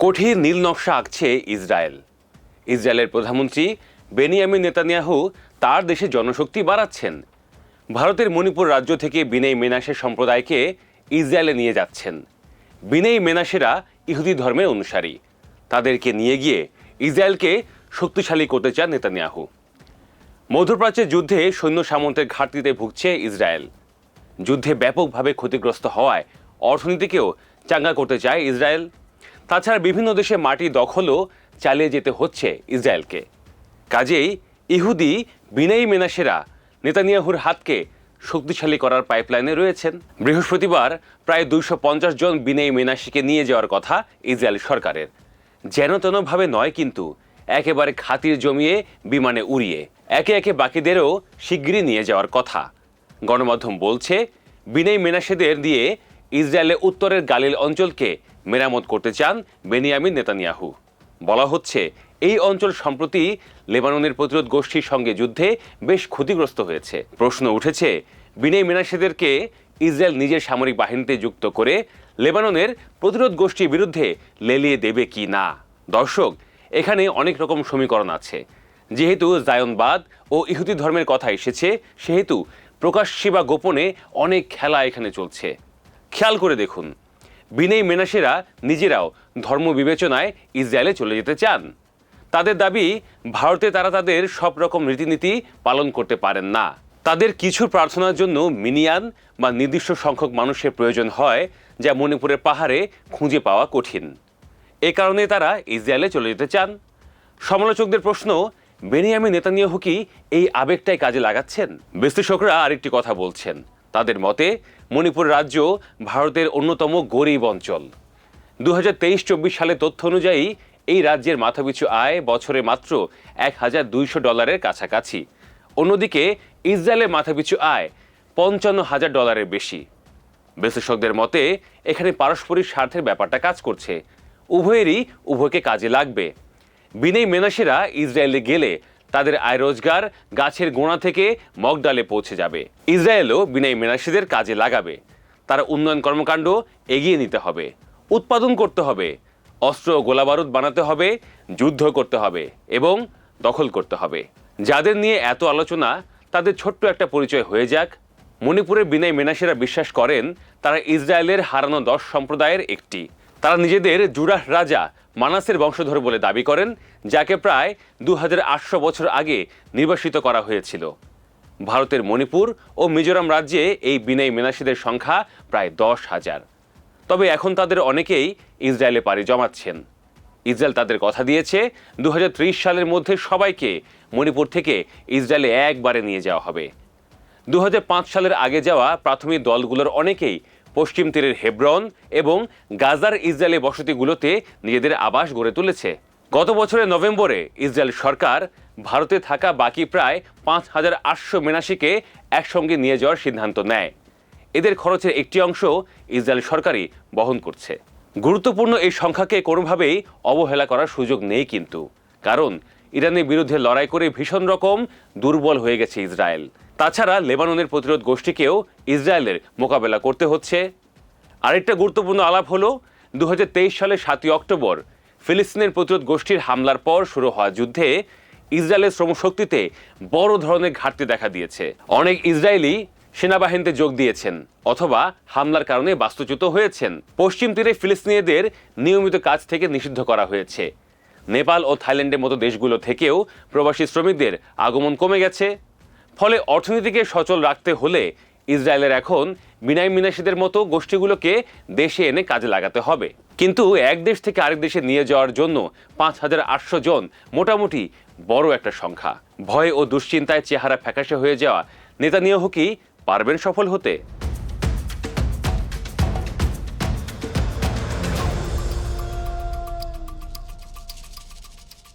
কঠিন নীল নকশা আঁকছে ইসরায়েল। ইসরায়েলের প্রধানমন্ত্রী বেনিয়ামিন নেতানিয়াহু তার দেশে জনশক্তি বাড়াচ্ছেন। ভারতের মণিপুর রাজ্য থেকে বিনয়ী মেনাসে সম্প্রদায়কে ইসরায়েলে নিয়ে যাচ্ছেন। বিনয়ী মেনাসেরা ইহুদি ধর্মের অনুসারী। তাদেরকে নিয়ে গিয়ে ইসরায়েলকে শক্তিশালী করতে চান নেতানিয়াহু। মধ্যপ্রাচ্যের যুদ্ধে সৈন্য সামন্তের ঘাটতিতে ভুগছে ইসরায়েল। যুদ্ধে ব্যাপকভাবে ক্ষতিগ্রস্ত হওয়ায় অর্থনীতিকেও চাঙ্গা করতে চায় ইসরায়েল। তাছাড়া বিভিন্ন দেশে মাটি দখলও চালিয়ে যেতে হচ্ছে ইসরায়েলকে। কাজেই ইহুদি বিনয়ী মেনাসেরা নেতানিয়াহুর হাতকে শক্তিশালী করার পাইপলাইনে রয়েছেন। বৃহস্পতিবার প্রায় 250 জন বিনয়ী মেনাসীকে নিয়ে যাওয়ার কথা ইসরায়েল সরকারের। যেন তেনভাবে নয়, কিন্তু একেবারে খাতির জমিয়ে বিমানে উড়িয়ে একে একে বাকিদেরও শিগগিরই নিয়ে যাওয়ার কথা। গণমাধ্যম বলছে, বিনয়ী মেনাসেদের দিয়ে ইসরায়েলের উত্তরের গালিল অঞ্চলকে মেরামত করতে চান বেনিয়ামিন নেতানিয়াহু। বলা হচ্ছে, এই অঞ্চল সম্প্রতি লেবাননের প্রতিরোধ গোষ্ঠীর সঙ্গে যুদ্ধে বেশ ক্ষতিগ্রস্ত হয়েছে। প্রশ্ন উঠেছে, বিনয়ী মেনাসেদেরকে ইসরায়েল নিজের সামরিক বাহিনীতে যুক্ত করে লেবাননের প্রতিরোধ গোষ্ঠীর বিরুদ্ধে লেলিয়ে দেবে কি না। দর্শক, এখানে অনেক রকম সমীকরণ আছে। যেহেতু জায়নবাদ ও ইহুদি ধর্মের কথা এসেছে, সেহেতু প্রকাশ্যে বা গোপনে অনেক খেলা এখানে চলছে। খেয়াল করে দেখুন, বিনয়ী মেনাসেরা নিজেরাও ধর্ম বিবেচনায় ইসরায়েলে চলে যেতে চান। তাদের দাবি, ভারতে তারা তাদের সব রকম রীতিনীতি পালন করতে পারেন না। তাদের কিছু প্রার্থনার জন্য মিনিয়ান বা নির্দিষ্ট সংখ্যক মানুষের প্রয়োজন হয়, যা মণিপুরের পাহাড়ে খুঁজে পাওয়া কঠিন। এ কারণে তারা ইসরায়েলে চলে যেতে চান। সমালোচকদের প্রশ্ন, বেনিয়ামিন নেতানিয়াহু কি এই আবেগটাই কাজে লাগাচ্ছেন? বিশ্লেষকরা আরেকটি কথা বলছেন। তাদের মতে, মণিপুর রাজ্য ভারতের অন্যতম গরিব অঞ্চল। 2023-24 সালের তথ্য অনুযায়ী এই রাজ্যের মাথাপিছু আয় বছরে মাত্র $1,200 কাছাকাছি। অন্যদিকে ইসরায়েলের মাথাপিছু আয় $55,000 বেশি। বিশ্লেষকদের মতে, এখানে পারস্পরিক স্বার্থের ব্যাপারটা কাজ করছে। উভয়কে কাজে লাগবে। বিনয়ী মেনাসেরা ইসরায়েলে গেলে তাদের আয় রোজগার গাছের গোড়া থেকে মগডালে পৌঁছে যাবে। ইসরায়েলও বিনয়ী মেনাসীদের কাজে লাগাবে। তারা উন্নয়ন কর্মকাণ্ড এগিয়ে নিতে হবে, উৎপাদন করতে হবে, অস্ত্র ও গোলাবারুদ বানাতে হবে, যুদ্ধ করতে হবে এবং দখল করতে হবে। যাদের নিয়ে এত আলোচনা, তাদের ছোট্ট একটা পরিচয় হয়ে যাক। মণিপুরের বিনয়ী মেনাসেরা বিশ্বাস করেন তারা ইসরায়েলের হারানো 10 সম্প্রদায়ের একটি। তারা নিজেদের জুরাহ রাজা মানাসের বংশধর বলে দাবি করেন, যাকে প্রায় 2800 বছর আগে নির্বাসিত করা হয়েছিল। ভারতের মণিপুর ও মিজোরাম রাজ্যে এই বিনয়ী মেনাসীদের সংখ্যা প্রায় 10,000। তবে এখন তাদের অনেকেই ইসরায়েলে পাড়ি জমাচ্ছেন। ইসরায়েল তাদের কথা দিয়েছে, 2030 সালের মধ্যে সবাইকে মণিপুর থেকে ইসরায়েলে একবারে নিয়ে যাওয়া হবে। 2005 সালের আগে যাওয়া প্রাথমিক দলগুলোর অনেকেই পশ্চিম তীরের হেব্রন এবং গাজার ইসরায়েলি বসতিগুলোতে নিজেদের আবাস গড়ে তুলেছে। গত বছরের নভেম্বরে ইসরায়েল সরকার ভারতে থাকা বাকি প্রায় 5,800 মেনাসীকে একসঙ্গে নিয়ে যাওয়ার সিদ্ধান্ত নেয়। এদের খরচের একটি অংশ ইসরায়েল সরকারই বহন করছে। গুরুত্বপূর্ণ এই সংখ্যাকে কোনোভাবেই অবহেলা করার সুযোগ নেই কিন্তু, কারণ ইরানের বিরুদ্ধে লড়াই করে ভীষণ রকম দুর্বল হয়ে গেছে ইসরায়েল। তাছাড়া লেবাননের প্রতিরোধ গোষ্ঠীকেও ইসরায়েলের মোকাবেলা করতে হচ্ছে। আরেকটা গুরুত্বপূর্ণ আলাপ হলো, 2023 সালের 7 অক্টোবর ফিলিস্তিনের প্রতিরোধ গোষ্ঠীর হামলার পর শুরু হওয়া যুদ্ধে ইসরায়েলের শ্রমশক্তিতে বড় ধরনের ঘাটতি দেখা দিয়েছে। অনেক ইসরায়েলি সেনাবাহিনীতে যোগ দিয়েছেন অথবা হামলার কারণে বাস্তুচ্যুত হয়েছেন। পশ্চিম তীরে ফিলিস্তিনিদের নিয়মিত কাজ থেকে নিষিদ্ধ করা হয়েছে। নেপাল ও থাইল্যান্ডের মতো দেশগুলো থেকেও প্রবাসী শ্রমিকদের আগমন কমে গেছে। ফলে অর্থনীতিকে সচল রাখতে হলে ইসরায়েলের এখন বিনয়ী মেনাসীদের মতো গোষ্ঠীগুলোকে দেশে এনে কাজে লাগাতে হবে। কিন্তু এক দেশ থেকে আরেক দেশে নিয়ে যাওয়ার জন্য 5,800 জন মোটামুটি বড় একটা সংখ্যা। ভয় ও দুশ্চিন্তায় চেহারা ফ্যাকাশে হয়ে যাওয়া নেতানিয়াহু কি পারবেন সফল হতে?